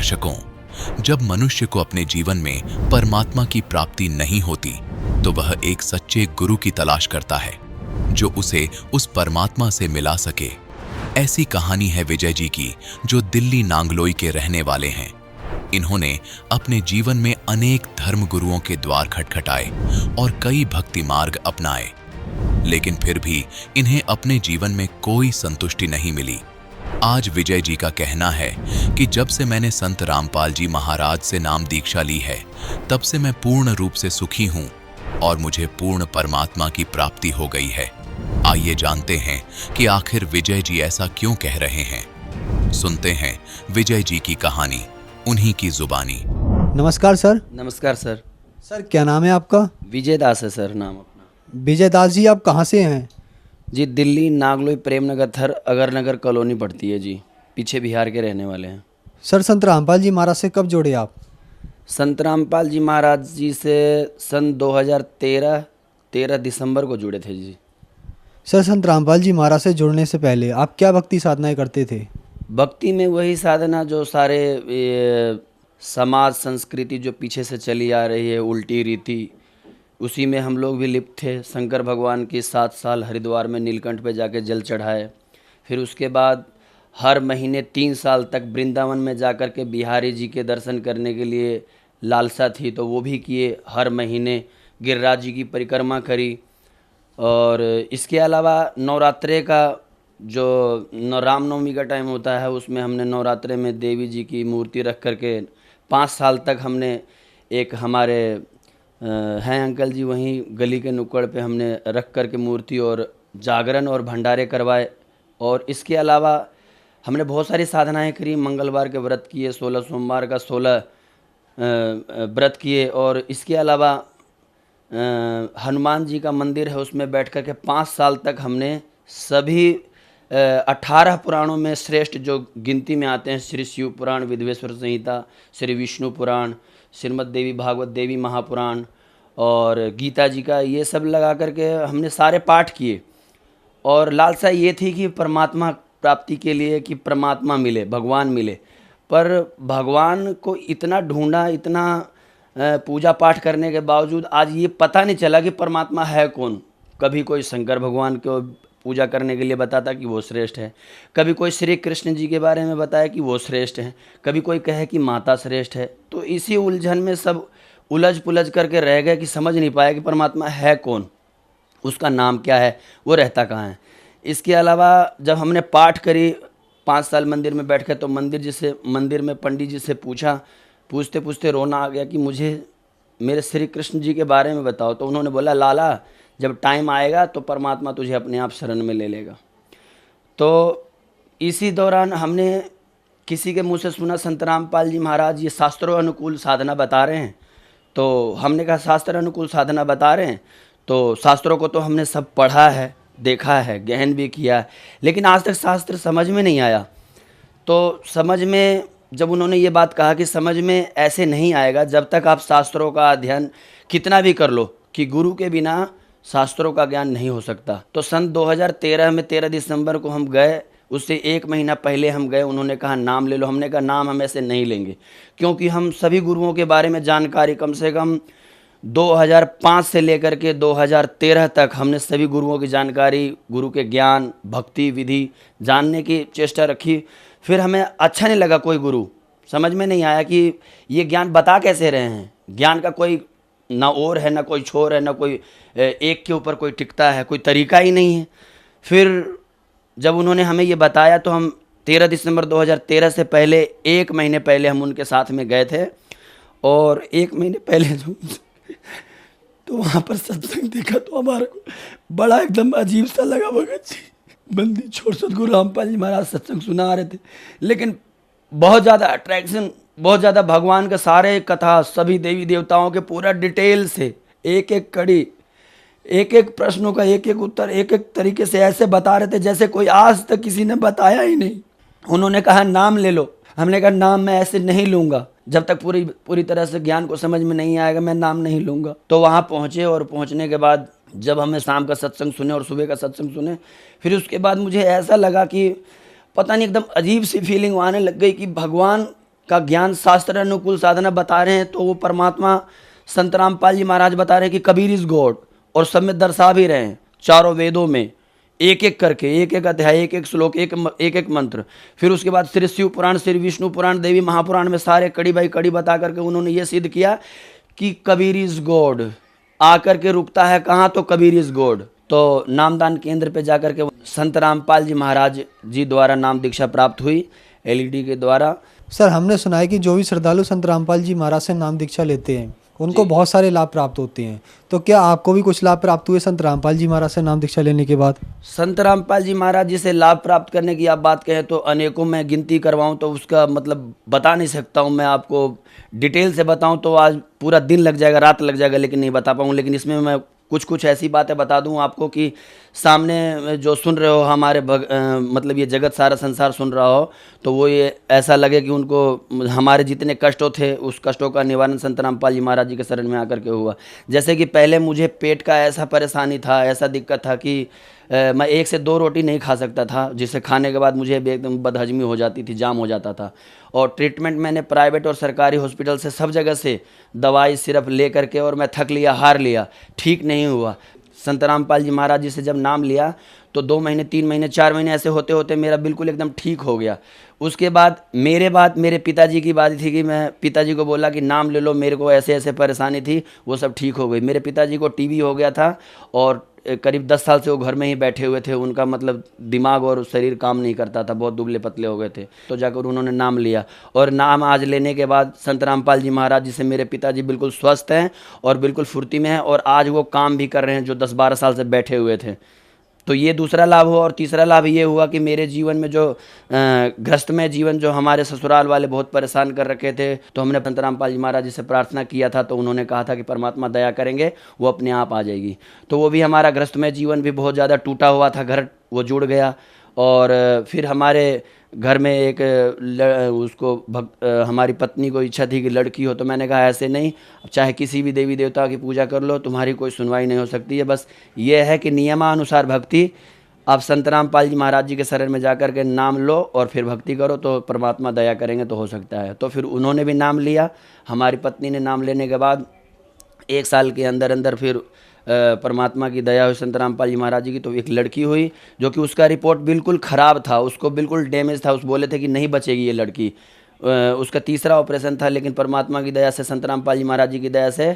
दर्शकों, जब मनुष्य को अपने जीवन में परमात्मा की प्राप्ति नहीं होती तो वह एक सच्चे गुरु की तलाश करता है जो उसे उस परमात्मा से मिला सके। ऐसी कहानी है विजय जी की, जो दिल्ली नांगलोई के रहने वाले हैं। इन्होंने अपने जीवन में अनेक धर्म गुरुओं के द्वार खटखटाए और कई भक्ति मार्ग अपनाए, लेकिन फिर भी इन्हें अपने जीवन में कोई संतुष्टि नहीं मिली। आज विजय जी का कहना है कि जब से मैंने संत रामपाल जी महाराज से नाम दीक्षा ली है, तब से मैं पूर्ण रूप से सुखी हूं और मुझे पूर्ण परमात्मा की प्राप्ति हो गई है। आइए जानते हैं कि आखिर विजय जी ऐसा क्यों कह रहे हैं। सुनते हैं विजय जी की कहानी, उन्हीं की जुबानी। नमस्कार सर। नमस्कार सर। सर क्या नाम है आपका? विजय दास है सर नाम अपना। विजय दास जी, आप कहाँ से हैं? जी दिल्ली नागलोई प्रेमनगर थर अगरनगर कॉलोनी पड़ती है जी, पीछे बिहार के रहने वाले हैं। सर संत रामपाल जी महाराज से कब जुड़े आप? संत रामपाल जी महाराज जी से सन 2013 दिसंबर को जुड़े थे जी। सर संत रामपाल जी महाराज से जुड़ने से पहले आप क्या भक्ति साधनाएं करते थे? भक्ति में वही साधना जो सारे समाज संस्कृति जो पीछे से चली आ रही है, उल्टी रीति, उसी में हम लोग भी लिप्त थे। शंकर भगवान की 7 साल हरिद्वार में नीलकंठ पे जाके जल चढ़ाए। फिर उसके बाद हर महीने 3 साल तक वृंदावन में जाकर के बिहारी जी के दर्शन करने के लिए लालसा थी, तो वो भी किए। हर महीने गिरिराज जी की परिक्रमा करी। और इसके अलावा नवरात्रे का जो रामनवमी का टाइम होता है, उसमें हमने नवरात्रे में देवी जी की मूर्ति रख करके 5 साल तक हमने एक हमारे हैं अंकल जी वहीं गली के नुक्कड़ पे हमने रख कर के मूर्ति और जागरण और भंडारे करवाए। और इसके अलावा हमने बहुत सारी साधनाएं करी। मंगलवार के व्रत किए, 16 सोमवार का 16 व्रत किए। और इसके अलावा हनुमान जी का मंदिर है, उसमें बैठ कर के 5 साल तक हमने सभी 18 पुराणों में श्रेष्ठ जो गिनती में आते हैं, श्री शिव पुराण, विधवेश्वर संहिता, श्री विष्णु पुराण, श्रीमद् देवी भागवत देवी महापुराण और गीता जी का, ये सब लगा करके हमने सारे पाठ किए। और लालसा ये थी कि परमात्मा प्राप्ति के लिए कि परमात्मा मिले, भगवान मिले। पर भगवान को इतना ढूंढा, इतना पूजा पाठ करने के बावजूद आज ये पता नहीं चला कि परमात्मा है कौन। कभी कोई शंकर भगवान को पूजा करने के लिए बताता कि वो श्रेष्ठ है, कभी कोई श्री कृष्ण जी के बारे में बताया कि वो श्रेष्ठ हैं, कभी कोई कहे कि माता श्रेष्ठ है। तो इसी उलझन में सब उलझ पुलझ करके रह गए कि समझ नहीं पाया कि परमात्मा है कौन, उसका नाम क्या है, वो रहता कहाँ है। इसके अलावा जब हमने पाठ करी 5 साल मंदिर में बैठ कर, तो मंदिर में पंडित जी से पूछते पूछते रोना आ गया कि मुझे मेरे श्री कृष्ण जी के बारे में बताओ। तो उन्होंने बोला, लाला जब टाइम आएगा तो परमात्मा तुझे अपने आप शरण में ले लेगा। तो इसी दौरान हमने किसी के मुंह से सुना संत रामपाल जी महाराज ये शास्त्रों अनुकूल साधना बता रहे हैं। तो हमने कहा शास्त्र अनुकूल साधना बता रहे हैं, तो शास्त्रों को तो हमने सब पढ़ा है, देखा है, गहन भी किया है, लेकिन आज तक शास्त्र समझ में नहीं आया। तो समझ में जब उन्होंने ये बात कहा कि समझ में ऐसे नहीं आएगा जब तक आप शास्त्रों का अध्ययन कितना भी कर लो, कि गुरु के बिना शास्त्रों का ज्ञान नहीं हो सकता। तो सन 2013 में 13 दिसंबर को हम गए, उससे 1 महीना पहले हम गए। उन्होंने कहा नाम ले लो। हमने कहा नाम हम ऐसे नहीं लेंगे, क्योंकि हम सभी गुरुओं के बारे में जानकारी कम से कम 2005 से लेकर के 2013 तक हमने सभी गुरुओं की जानकारी, गुरु के ज्ञान, भक्ति विधि जानने की चेष्टा रखी। फिर हमें अच्छा नहीं लगा कोई गुरु, समझ में नहीं आया कि ये ज्ञान बता कैसे रहे हैं। ज्ञान का कोई ना और है, ना कोई छोर है, ना कोई एक के ऊपर कोई टिकता है, कोई तरीका ही नहीं है। फिर जब उन्होंने हमें ये बताया तो हम 13 दिसंबर 2013 से पहले 1 महीने पहले हम उनके साथ में गए थे। और 1 महीने पहले जो तो वहाँ पर सत्संग देखा तो हमारे को बड़ा एकदम अजीब सा लगा। भगत जी बंदी छोड़ सतगुरु रामपाल जी महाराज सत्संग सुना रहे थे, लेकिन बहुत ज़्यादा अट्रैक्शन, बहुत ज़्यादा भगवान का सारे कथा, सभी देवी देवताओं के पूरा डिटेल से, एक एक कड़ी, एक एक प्रश्नों का एक एक उत्तर, एक एक तरीके से ऐसे बता रहे थे जैसे कोई आज तक किसी ने बताया ही नहीं। उन्होंने कहा नाम ले लो। हमने कहा नाम मैं ऐसे नहीं लूँगा, जब तक पूरी तरह से ज्ञान को समझ में नहीं आएगा मैं नाम नहीं लूँगा। तो वहाँ पहुँचे और पहुँचने के बाद जब हमें शाम का सत्संग सुने और सुबह का सत्संग सुने, फिर उसके बाद मुझे ऐसा लगा कि पता नहीं एकदम अजीब सी फीलिंग आने लग गई कि भगवान का ज्ञान शास्त्र अनुकूल साधना बता रहे हैं, तो वो परमात्मा संत रामपाल जी महाराज बता रहे हैं कि कबीर इज गॉड, और सब में दर्शा भी रहे हैं चारों वेदों में एक एक करके, एक एक अध्याय, एक एक श्लोक, एक एक मंत्र। फिर उसके बाद श्री शिव पुराण, श्री विष्णु पुराण, देवी महापुराण में सारे कड़ी बाई कड़ी बता करके उन्होंने ये सिद्ध किया कि कबीर इज गॉड। आकर के रुकता है कहाँ? तो कबीर इज गॉड। तो नामदान केंद्र पे जाकर के संत रामपाल जी महाराज जी द्वारा नाम दीक्षा प्राप्त हुई एलईडी के द्वारा। सर, हमने सुना है कि जो भी श्रद्धालु संत रामपाल जी महाराज से नाम दीक्षा लेते हैं उनको बहुत सारे लाभ प्राप्त होते हैं, तो क्या आपको भी कुछ लाभ प्राप्त हुए संत रामपाल जी महाराज से नाम दीक्षा लेने के बाद? संत रामपाल जी महाराज जी से लाभ प्राप्त करने की आप बात कहें तो अनेकों, मैं गिनती करवाऊं तो उसका मतलब बता नहीं सकता हूं। मैं आपको डिटेल से बताऊं तो आज पूरा दिन लग जाएगा, रात लग जाएगा, लेकिन नहीं बता पाऊँ। लेकिन इसमें मैं कुछ कुछ ऐसी बातें बता दूं आपको कि सामने जो सुन रहे हो हमारे मतलब ये जगत सारा संसार सुन रहा हो, तो वो ये ऐसा लगे कि उनको हमारे जितने कष्टों थे उस कष्टों का निवारण संत रामपाल जी महाराज जी के शरण में आकर के हुआ। जैसे कि पहले मुझे पेट का ऐसा परेशानी था, ऐसा दिक्कत था कि मैं 1 से 2 रोटी नहीं खा सकता था, जिसे खाने के बाद मुझे एकदम बदहजमी हो जाती थी, जाम हो जाता था। और ट्रीटमेंट मैंने प्राइवेट और सरकारी हॉस्पिटल से सब जगह से दवाई सिर्फ ले करके, और मैं थक लिया, हार लिया, ठीक नहीं हुआ। संत रामपाल जी महाराज जी से जब नाम लिया तो 2 महीने, 3 महीने, 4 महीने ऐसे होते होते मेरा बिल्कुल एकदम ठीक हो गया। उसके बाद मेरे पिताजी की बात थी कि मैं पिताजी को बोला कि नाम ले लो, मेरे को ऐसे ऐसे परेशानी थी, वो सब ठीक हो गई। मेरे पिताजी को टीबी हो गया था और करीब 10 साल से वो घर में ही बैठे हुए थे। उनका मतलब दिमाग और शरीर काम नहीं करता था, बहुत दुबले पतले हो गए थे। तो जाकर उन्होंने नाम लिया, और नाम आज लेने के बाद संत रामपाल जी महाराज जी से मेरे पिताजी बिल्कुल स्वस्थ हैं और बिल्कुल फुर्ती में हैं, और आज वो काम भी कर रहे हैं जो 10-12 साल से बैठे हुए थे। तो ये दूसरा लाभ हुआ। और तीसरा लाभ ये हुआ कि मेरे जीवन में जो ग्रस्तमय जीवन, जो हमारे ससुराल वाले बहुत परेशान कर रखे थे, तो हमने संत रामपाल जी महाराज जी से प्रार्थना किया था, तो उन्होंने कहा था कि परमात्मा दया करेंगे, वो अपने आप आ जाएगी। तो वो भी हमारा ग्रस्तमय जीवन भी बहुत ज़्यादा टूटा हुआ था, घर वो जुड़ गया। और फिर हमारे घर में एक हमारी पत्नी को इच्छा थी कि लड़की हो, तो मैंने कहा ऐसे नहीं, चाहे किसी भी देवी देवता की पूजा कर लो, तुम्हारी कोई सुनवाई नहीं हो सकती है। बस ये है कि नियमानुसार भक्ति, आप संत रामपाल जी महाराज जी के शरण में जाकर के नाम लो और फिर भक्ति करो, तो परमात्मा दया करेंगे, तो हो सकता है। तो फिर उन्होंने भी नाम लिया। हमारी पत्नी ने नाम लेने के बाद 1 साल के अंदर अंदर फिर परमात्मा की दया हुई संत रामपाल जी महाराज जी की, तो एक लड़की हुई, जो कि उसका रिपोर्ट बिल्कुल ख़राब था, उसको बिल्कुल डैमेज था। उस बोले थे कि नहीं बचेगी ये लड़की। उसका तीसरा ऑपरेशन था, लेकिन परमात्मा की दया से, संत रामपाल जी महाराज जी की दया से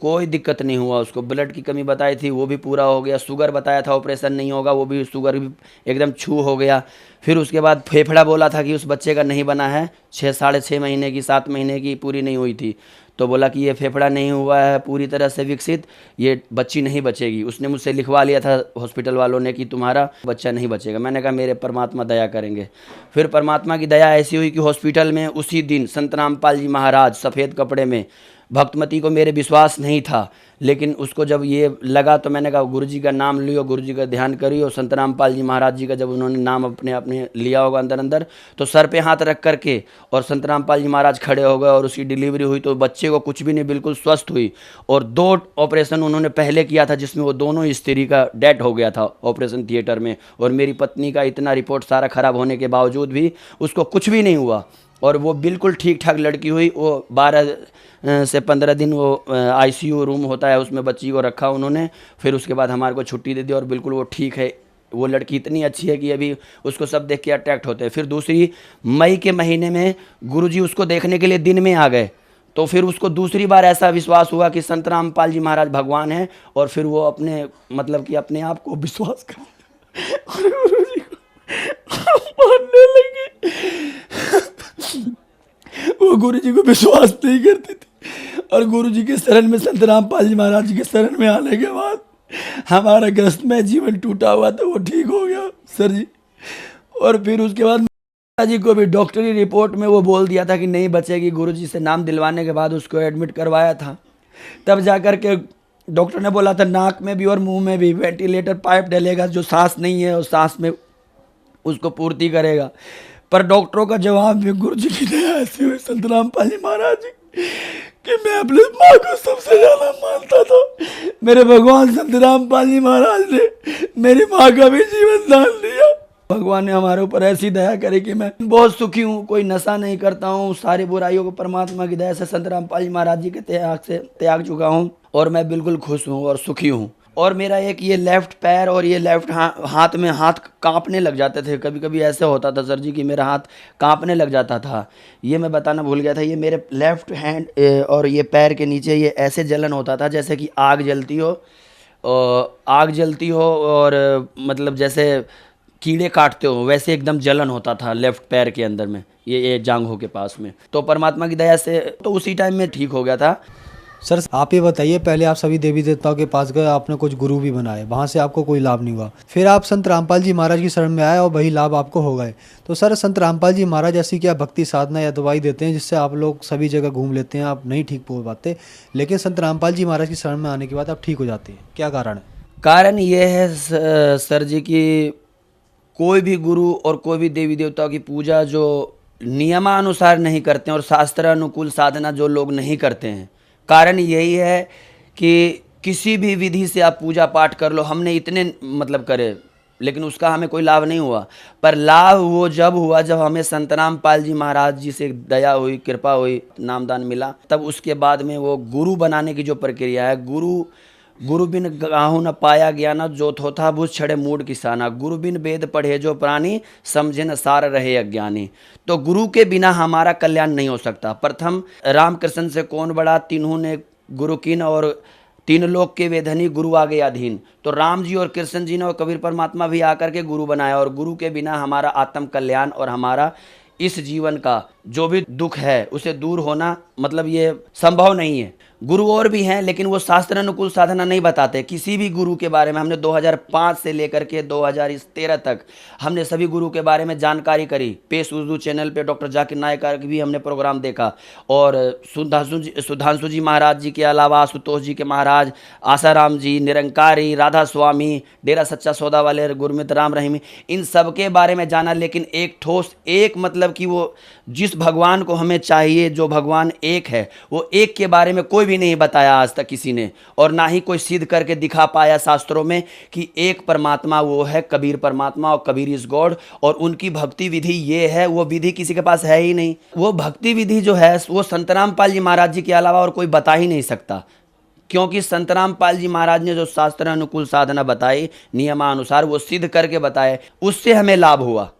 कोई दिक्कत नहीं हुआ। उसको ब्लड की कमी बताई थी, वो भी पूरा हो गया। शुगर बताया था ऑपरेशन नहीं होगा, वो भी शुगर भी एकदम छू हो गया। फिर उसके बाद फेफड़ा बोला था कि उस बच्चे का नहीं बना है, 6-6.5 महीने की, 7 महीने की पूरी नहीं हुई थी, तो बोला कि ये फेफड़ा नहीं हुआ है पूरी तरह से विकसित, ये बच्ची नहीं बचेगी। उसने मुझसे लिखवा लिया था हॉस्पिटल वालों ने कि तुम्हारा बच्चा नहीं बचेगा। मैंने कहा मेरे परमात्मा दया करेंगे। फिर परमात्मा की दया ऐसी हुई कि हॉस्पिटल में उसी दिन संत रामपाल जी महाराज सफ़ेद कपड़े में, भक्तमती को मेरे विश्वास नहीं था, लेकिन उसको जब ये लगा तो मैंने कहा गुरुजी का नाम लियो, गुरुजी का ध्यान करियो। संत रामपाल जी महाराज जी का जब उन्होंने नाम अपने अपने लिया होगा अंदर अंदर, तो सर पे हाथ रख करके और संत रामपाल जी महाराज खड़े हो गए और उसकी डिलीवरी हुई। तो बच्चे को कुछ भी नहीं, बिल्कुल स्वस्थ हुई। और 2 ऑपरेशन उन्होंने पहले किया था, जिसमें वो दोनों स्त्री का डेथ हो गया था ऑपरेशन थिएटर में। और मेरी पत्नी का इतना रिपोर्ट सारा ख़राब होने के बावजूद भी उसको कुछ भी नहीं हुआ, और वो बिल्कुल ठीक ठाक लड़की हुई। वो 12 से 15 दिन वो ICU रूम होता है, उसमें बच्ची को रखा उन्होंने। फिर उसके बाद हमारे को छुट्टी दे दी, और बिल्कुल वो ठीक है। वो लड़की इतनी अच्छी है कि अभी उसको सब देख के अट्रैक्ट होते हैं। फिर दूसरी मई के महीने में गुरुजी उसको देखने के लिए दिन में आ गए, तो फिर उसको दूसरी बार ऐसा विश्वास हुआ कि संत रामपाल जी महाराज भगवान हैं, और फिर वो अपने मतलब कि अपने आप को विश्वास कर और गुरुजी को मानने लगी। वो गुरुजी को विश्वास नहीं करती थी, और गुरुजी के शरण में, संत रामपाल जी महाराज जी के शरण में आने के बाद हमारा ग्रस्त में जीवन टूटा हुआ था, वो ठीक हो गया सर जी। और फिर उसके बाद जी को भी डॉक्टरी रिपोर्ट में वो बोल दिया था कि नहीं बचेगी। गुरुजी से नाम दिलवाने के बाद उसको एडमिट करवाया था, तब जाकर के डॉक्टर ने बोला था नाक में भी और मुंह में भी वेंटिलेटर पाइप डलेगा, जो सांस नहीं है उस सांस में उसको पूर्ति करेगा। पर डॉक्टरों का जवाब भी गुरुजी की दया ऐसी हुई संत रामपाल जी महाराज जी कि मैं अपनी माँ को सबसे ज़्यादा मानता था। मेरे भगवान संत रामपाल जी महाराज ने मेरी माँ का भी जीवन दान दिया। भगवान ने हमारे ऊपर ऐसी दया करी कि मैं बहुत सुखी हूँ, कोई नशा नहीं करता हूँ, सारी बुराइयों को परमात्मा की दया से संत रामपाल जी महाराज जी के त्याग से त्याग चुका हूँ और मैं बिल्कुल खुश हूँ और सुखी हूँ। और मेरा एक ये लेफ्ट पैर और ये लेफ्ट हाथ में हाथ कांपने लग जाते थे, कभी कभी ऐसे होता था सर जी कि मेरा हाथ कांपने लग जाता था। ये मैं बताना भूल गया था, ये मेरे लेफ्ट हैंड और ये पैर के नीचे ये ऐसे जलन होता था जैसे कि आग जलती हो, और मतलब जैसे कीड़े काटते हो वैसे एकदम जलन होता था लेफ्ट पैर के अंदर में, ये जांघों के पास में। तो परमात्मा की दया से तो उसी टाइम में ठीक हो गया था। सर आप ये बताइए, पहले आप सभी देवी देवताओं के पास गए, आपने कुछ गुरु भी बनाए, वहाँ से आपको कोई लाभ नहीं हुआ, फिर आप संत रामपाल जी महाराज की शरण में आए और वही लाभ आपको हो गए। तो सर संत रामपाल जी महाराज ऐसी क्या भक्ति साधना या दवाई देते हैं जिससे आप लोग सभी जगह घूम लेते हैं, आप नहीं ठीक हो पाते, लेकिन संत रामपाल जी महाराज की शरण में आने के बाद आप ठीक हो जाते हैं, क्या कारण है? कारण ये है सर जी कि कोई भी गुरु और कोई भी देवी देवताओं की पूजा जो नियमानुसार नहीं करते हैं और शास्त्र अनुकूल साधना जो लोग नहीं करते हैं, कारण यही है कि किसी भी विधि से आप पूजा पाठ कर लो, हमने इतने मतलब करे लेकिन उसका हमें कोई लाभ नहीं हुआ। पर लाभ वो जब हुआ जब हमें संत रामपाल जी महाराज जी से दया हुई, कृपा हुई, नामदान मिला, तब उसके बाद में वो गुरु बनाने की जो प्रक्रिया है, गुरु बिन गाहु न पाया ज्ञान, जो थोथा बुझ छड़े मूड किसाना, गुरु बिन वेद पढ़े जो प्राणी, समझे न सार रहे अज्ञानी। तो गुरु के बिना हमारा कल्याण नहीं हो सकता। प्रथम रामकृष्ण से कौन बड़ा, तीनों ने गुरु कीन और तीन लोक के वेधनी, गुरु आगे अधीन। तो राम जी और कृष्ण जी ने और कबीर परमात्मा भी आकर के गुरु बनाया, और गुरु के बिना हमारा आत्म कल्याण और हमारा इस जीवन का जो भी दुख है उसे दूर होना मतलब ये संभव नहीं है। गुरु और भी हैं लेकिन वो शास्त्र अनुकूल साधना नहीं बताते। किसी भी गुरु के बारे में हमने 2005 से लेकर के 2013 तक हमने सभी गुरु के बारे में जानकारी करी। पेश उर्दू चैनल पे डॉक्टर जाकिर नायक का भी हमने प्रोग्राम देखा, और सुधांशु जी महाराज जी के अलावा आशुतोष जी के महाराज, आसाराम जी, निरंकारी, राधा स्वामी, डेरा सच्चा सौदा वाले, गुरमित राम रहीमी, इन सब के बारे में जाना। लेकिन एक ठोस एक मतलब कि वो जिस भगवान को हमें चाहिए, जो भगवान एक है, वो एक के बारे में कोई भी नहीं बताया आज तक किसी ने, और ना ही कोई सिद्ध करके दिखा पाया शास्त्रों में कि एक परमात्मा वो है कबीर परमात्मा, और कबीर इज गॉड। और उनकी भक्ति विधि ये है, वो विधि किसी के पास है ही नहीं। वो भक्ति विधि जो है वो संत रामपाल जी महाराज जी के अलावा और कोई बता ही नहीं सकता, क्योंकि संत रामपाल जी महाराज ने जो शास्त्र अनुकूल साधना बताई, नियमानुसार वो सिद्ध करके बताए, उससे हमें लाभ हुआ।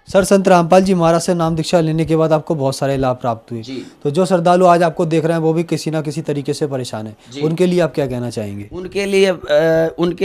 सर संत रामपाल जी महाराज से नाम दीक्षा लेने के बाद आपको बहुत सारे लाभ प्राप्त हुए, तो जो श्रद्धालु आज आपको देख रहे हैं वो भी किसी ना किसी तरीके से परेशान है, उनके लिए आप क्या कहना चाहेंगे? उनके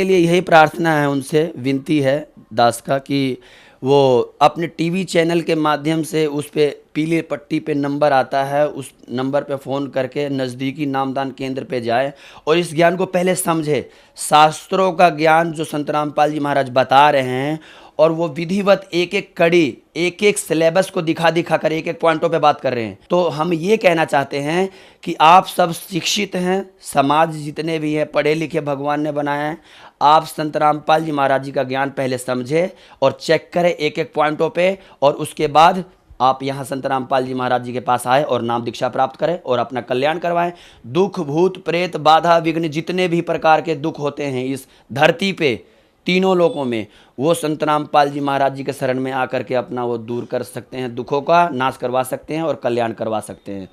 लिए यही प्रार्थना है, उनसे विनती है दास का कि वो अपने टीवी चैनल के माध्यम से उस पे पीली पट्टी पे नंबर आता है, उस नंबर पे फ़ोन करके नज़दीकी नामदान केंद्र पे जाए और इस ज्ञान को पहले समझे। शास्त्रों का ज्ञान जो संत रामपाल जी महाराज बता रहे हैं, और वो विधिवत एक एक कड़ी, एक एक सिलेबस को दिखा कर एक एक पॉइंटों पे बात कर रहे हैं। तो हम ये कहना चाहते हैं कि आप सब शिक्षित हैं, समाज जितने भी हैं पढ़े लिखे भगवान ने बनाए हैं, आप संत रामपाल जी महाराज जी का ज्ञान पहले समझे और चेक करें एक एक पॉइंटों पे, और उसके बाद आप यहाँ संत रामपाल जी महाराज जी के पास आए और नाम दीक्षा प्राप्त करें और अपना कल्याण करवाएं। दुख, भूत, प्रेत, बाधा, विघ्न, जितने भी प्रकार के दुख होते हैं इस धरती पे, तीनों लोकों में, वो संत रामपाल जी महाराज जी के शरण में आकर के अपना वो दूर कर सकते हैं, दुखों का नाश करवा सकते हैं और कल्याण करवा सकते हैं।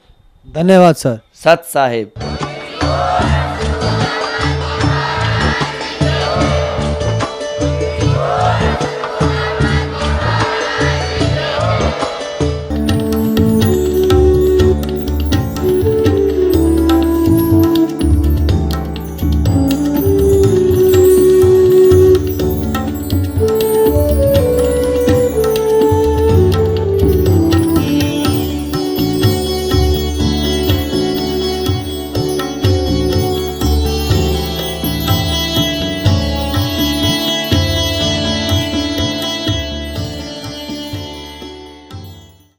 धन्यवाद सर। सत साहिब।